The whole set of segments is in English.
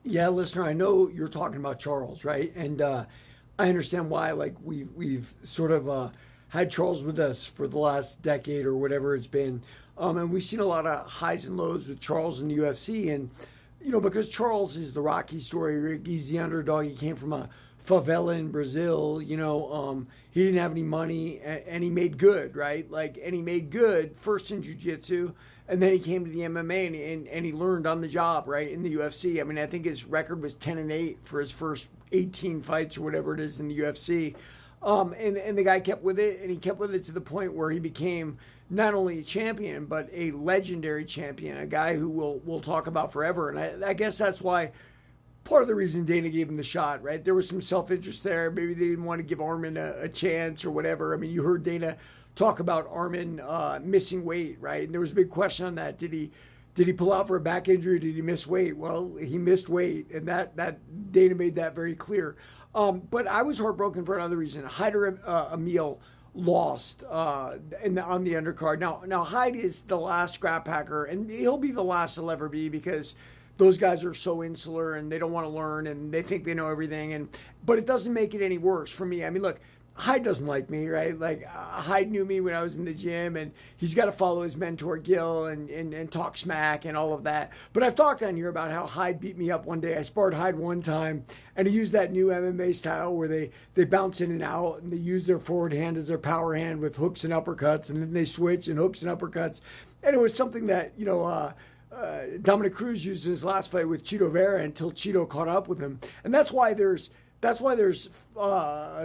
Yeah, listener, I know you're talking about Charles, right? And I understand why. Like we've sort of had Charles with us for the last decade or whatever it's been, and we've seen a lot of highs and lows with Charles in the UFC. And because Charles is the Rocky story, he's the underdog. He came from a favela in Brazil. He didn't have any money, and he made good, right? Like, and he made good first in jiu-jitsu, and then he came to the MMA and he learned on the job, right, in the UFC. I mean, I think his record was 10-8 for his first 18 fights or whatever it is in the UFC. And the guy kept with it, and he kept with it to the point where he became not only a champion but a legendary champion, a guy who we'll talk about forever. And I guess that's why part of the reason Dana gave him the shot, right? There was some self-interest there. Maybe they didn't want to give Arman a chance or whatever. I mean, you heard Dana talk about Arman missing weight, right? And there was a big question on that. Did he pull out for a back injury? Did he miss weight? Well, he missed weight, and that Dana made that very clear. But I was heartbroken for another reason. Hyder Emil lost on the undercard. Now Hyde is the last scrap packer, and he'll be the last he'll ever be because those guys are so insular and they don't want to learn and they think they know everything. But it doesn't make it any worse for me. I mean, look, Hyde doesn't like me, right? Like, Hyde knew me when I was in the gym, and he's got to follow his mentor Gil and talk smack and all of that. But I've talked on here about how Hyde beat me up one day. I sparred Hyde one time, and he used that new MMA style where they bounce in and out, and they use their forward hand as their power hand with hooks and uppercuts, and then they switch and hooks and uppercuts. And it was something that, Dominic Cruz used in his last fight with Chito Vera until Chito caught up with him. And that's why there's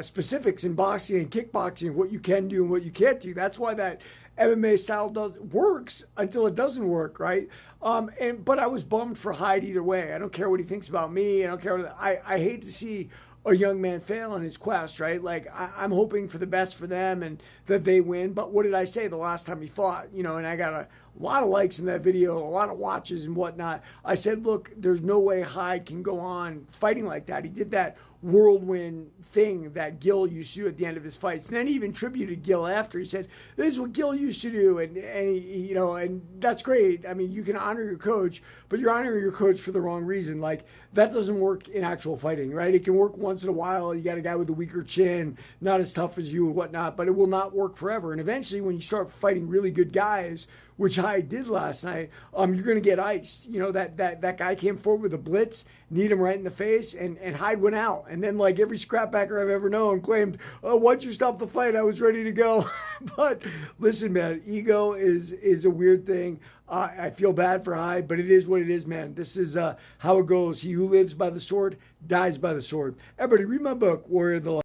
specifics in boxing and kickboxing, what you can do and what you can't do. That's why that MMA style works until it doesn't work, right? But I was bummed for Hyde either way. I don't care what he thinks about me. I don't care. I hate to see a young man fail in his quest, right? Like, I'm hoping for the best for them and that they win. But what did I say the last time he fought? And I got a lot of likes in that video, a lot of watches and whatnot. I said, look, there's no way Hyde can go on fighting like that. He did that whirlwind thing that Gil used to do at the end of his fights. And then he even tributed Gil after. He said, this is what Gil used to do. And he, and that's great. I mean, you can honor your coach, but you're honoring your coach for the wrong reason. Like, that doesn't work in actual fighting, right? It can work once in a while. You got a guy with a weaker chin, not as tough as you and whatnot, but it will not work forever. And eventually when you start fighting really good guys, which I did last night, you're going to get iced. That guy came forward with a blitz, kneed him right in the face, and Hyde went out. And then, like every scrapbacker I've ever known claimed, oh, once you stop the fight, I was ready to go. But listen, man, ego is a weird thing. I feel bad for Hyde, but it is what it is, man. This is how it goes. He who lives by the sword dies by the sword. Everybody read my book, Warrior of the Light.